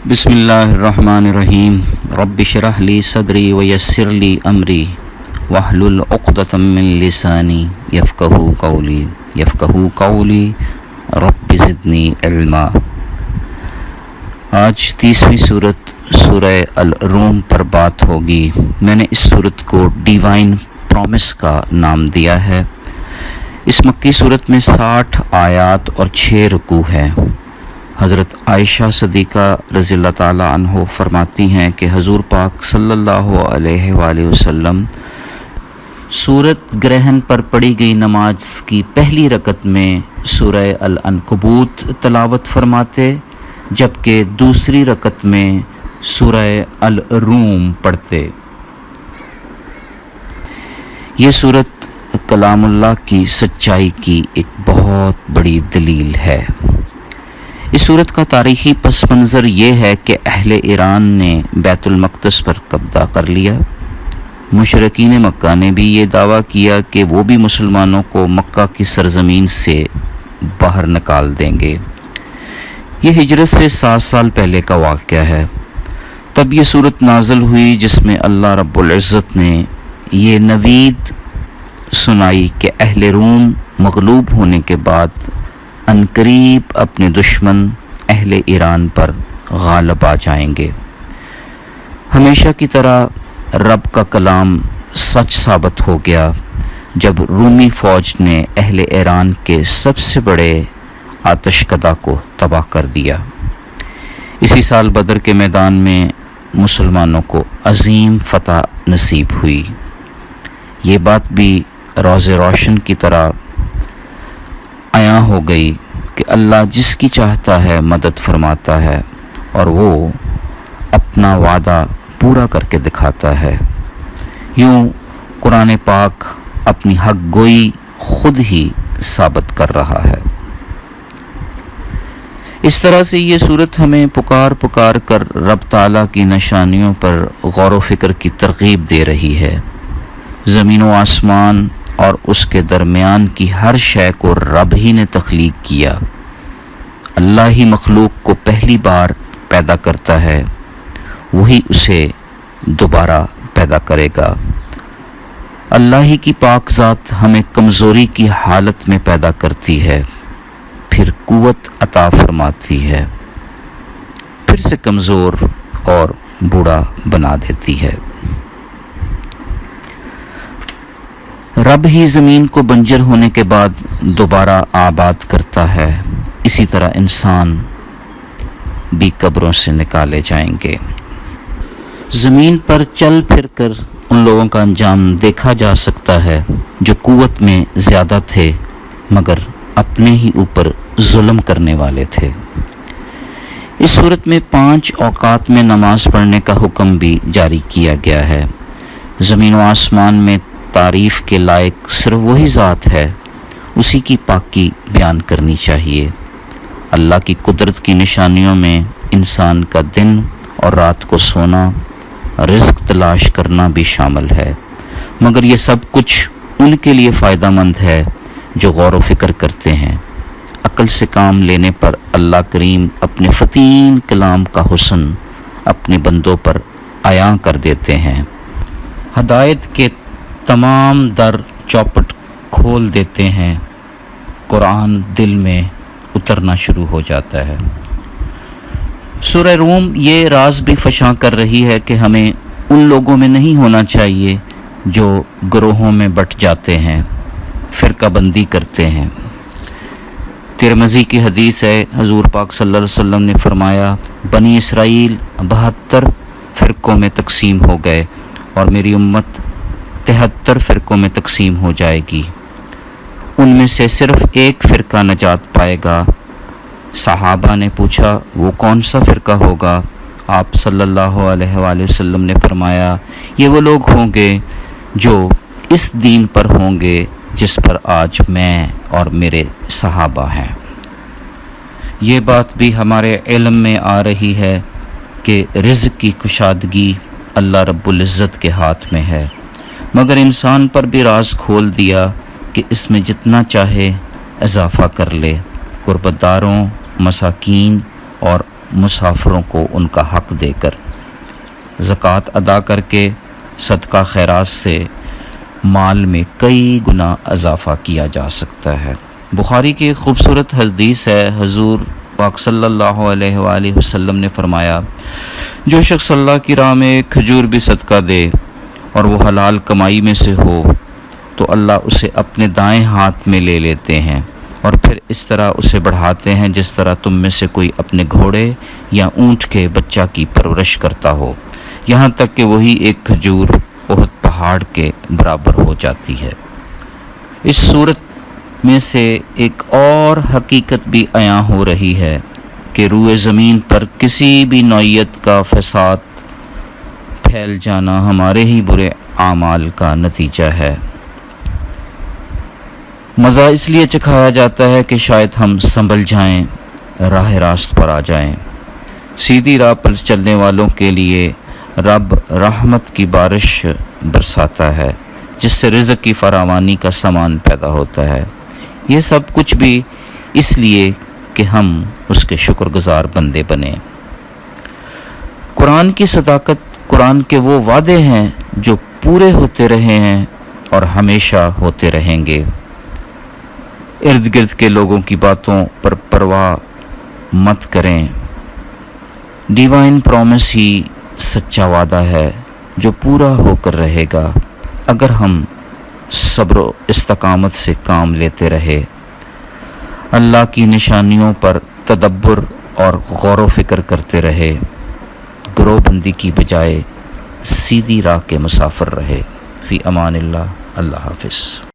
بسم اللہ الرحمن الرحیم رب اشرح لی صدری ویسر لی امری واحلل عقدۃ من لسانی یفقہوا قولی رب زدنی علما۔ آج 30ویں صورت سورہ الروم پر بات ہوگی۔ میں نے اس صورت کو ڈیوائن پرومس کا نام دیا ہے۔ اس مکی صورت میں 60 آیات اور 6 رکوع ہیں۔ حضرت عائشہ صدیقہ رضی اللہ تعالی عنہ فرماتی ہیں کہ حضور پاک صلی اللہ علیہ وآلہ وسلم سورت گرہن پر پڑھی گئی نماز کی پہلی رکعت میں سورہ العنکبوت تلاوت فرماتے، جبکہ دوسری رکعت میں سورہ الروم پڑھتے۔ یہ سورت کلام اللہ کی سچائی کی ایک بہت بڑی دلیل ہے۔ اس صورت کا تاریخی پس منظر یہ ہے کہ اہل ایران نے بیت المقدس پر قبضہ کر لیا۔ مشرکین مکہ نے بھی یہ دعویٰ کیا کہ وہ بھی مسلمانوں کو مکہ کی سرزمین سے باہر نکال دیں گے۔ یہ ہجرت سے 7 سال پہلے کا واقعہ ہے۔ تب یہ صورت نازل ہوئی جس میں اللہ رب العزت نے یہ نوید سنائی کہ اہل روم مغلوب ہونے کے بعد عنقریب اپنے دشمن اہل ایران پر غالب آ جائیں گے۔ ہمیشہ کی طرح رب کا کلام سچ ثابت ہو گیا جب رومی فوج نے اہل ایران کے سب سے بڑے آتش کدہ کو تباہ کر دیا۔ اسی سال بدر کے میدان میں مسلمانوں کو عظیم فتح نصیب ہوئی۔ یہ بات بھی روز روشن کی طرح عیاں ہو گئی کہ اللہ جس کی چاہتا ہے مدد فرماتا ہے اور وہ اپنا وعدہ پورا کر کے دکھاتا ہے۔ یوں قرآن پاک اپنی حق گوئی خود ہی ثابت کر رہا ہے۔ اس طرح سے یہ صورت ہمیں پکار کر رب تعالیٰ کی نشانیوں پر غور و فکر کی ترغیب دے رہی ہے۔ زمین و آسمان اور اس کے درمیان کی ہر شے کو رب ہی نے تخلیق کیا۔ اللہ ہی مخلوق کو پہلی بار پیدا کرتا ہے، وہی اسے دوبارہ پیدا کرے گا۔ اللہ ہی کی پاک ذات ہمیں کمزوری کی حالت میں پیدا کرتی ہے، پھر قوت عطا فرماتی ہے، پھر سے کمزور اور بوڑھا بنا دیتی ہے۔ رب ہی زمین کو بنجر ہونے کے بعد دوبارہ آباد کرتا ہے۔ اسی طرح انسان بھی قبروں سے نکالے جائیں گے۔ زمین پر چل پھر کر ان لوگوں کا انجام دیکھا جا سکتا ہے جو قوت میں زیادہ تھے مگر اپنے ہی اوپر ظلم کرنے والے تھے۔ اس صورت میں 5 اوقات میں نماز پڑھنے کا حکم بھی جاری کیا گیا ہے۔ زمین و آسمان میں تعریف کے لائق صرف وہی ذات ہے، اسی کی پاکی بیان کرنی چاہیے۔ اللہ کی قدرت کی نشانیوں میں انسان کا دن اور رات کو سونا، رزق تلاش کرنا بھی شامل ہے، مگر یہ سب کچھ ان کے لیے فائدہ مند ہے جو غور و فکر کرتے ہیں۔ عقل سے کام لینے پر اللہ کریم اپنے فتین کلام کا حسن اپنے بندوں پر عیاں کر دیتے ہیں۔ ہدایت کے تمام در چوپٹ کھول دیتے ہیں، قرآن دل میں اترنا شروع ہو جاتا ہے۔ سورہ روم یہ راز بھی فشاں کر رہی ہے کہ ہمیں ان لوگوں میں نہیں ہونا چاہیے جو گروہوں میں بٹ جاتے ہیں، فرقہ بندی کرتے ہیں۔ ترمذی کی حدیث ہے، حضور پاک صلی اللہ علیہ وسلم نے فرمایا، بنی اسرائیل 72 فرقوں میں تقسیم ہو گئے اور میری امت 73 فرقوں میں تقسیم ہو جائے گی، ان میں سے صرف ایک فرقہ نجات پائے گا۔ صحابہ نے پوچھا وہ کون سا فرقہ ہوگا؟ آپ صلی اللہ علیہ وآلہ وسلم نے فرمایا یہ وہ لوگ ہوں گے جو اس دین پر ہوں گے جس پر آج میں اور میرے صحابہ ہیں۔ یہ بات بھی ہمارے علم میں آ رہی ہے کہ رزق کی کشادگی اللہ رب العزت کے ہاتھ میں ہے، مگر انسان پر بھی راز کھول دیا کہ اس میں جتنا چاہے اضافہ کر لے۔ قربت داروں، مساکین اور مسافروں کو ان کا حق دے کر، زکوٰۃ ادا کر کے، صدقہ خیرات سے مال میں کئی گنا اضافہ کیا جا سکتا ہے۔ بخاری کی ایک خوبصورت حدیث ہے، حضور پاک صلی اللہ علیہ وآلہ وسلم نے فرمایا، جو شخص اللہ کی راہ میں ایک کھجور بھی صدقہ دے اور وہ حلال کمائی میں سے ہو تو اللہ اسے اپنے دائیں ہاتھ میں لے لیتے ہیں اور پھر اس طرح اسے بڑھاتے ہیں جس طرح تم میں سے کوئی اپنے گھوڑے یا اونٹ کے بچہ کی پرورش کرتا ہو، یہاں تک کہ وہی ایک کھجور احد پہاڑ کے برابر ہو جاتی ہے۔ اس صورت میں سے ایک اور حقیقت بھی عیاں ہو رہی ہے کہ روئے زمین پر کسی بھی نوعیت کا فساد پھیل جانا ہمارے ہی برے اعمال کا نتیجہ ہے۔ مزہ اس لیے چکھایا جاتا ہے کہ شاید ہم سنبھل جائیں، راہ راست پر آ جائیں۔ سیدھی راہ پر چلنے والوں کے لیے رب رحمت کی بارش برساتا ہے جس سے رزق کی فراوانی کا سامان پیدا ہوتا ہے۔ یہ سب کچھ بھی اس لیے کہ ہم اس کے شکر گزار بندے بنیں۔ قرآن کی صداقت، قرآن کے وہ وعدے ہیں جو پورے ہوتے رہے ہیں اور ہمیشہ ہوتے رہیں گے۔ ارد گرد کے لوگوں کی باتوں پر پرواہ مت کریں، ڈیوائن پرومس ہی سچا وعدہ ہے جو پورا ہو کر رہے گا اگر ہم صبر و استقامت سے کام لیتے رہے، اللہ کی نشانیوں پر تدبر اور غور و فکر کرتے رہے، گروہ بندی کی بجائے سیدھی راہ کے مسافر رہے۔ فی امان اللہ، اللہ حافظ۔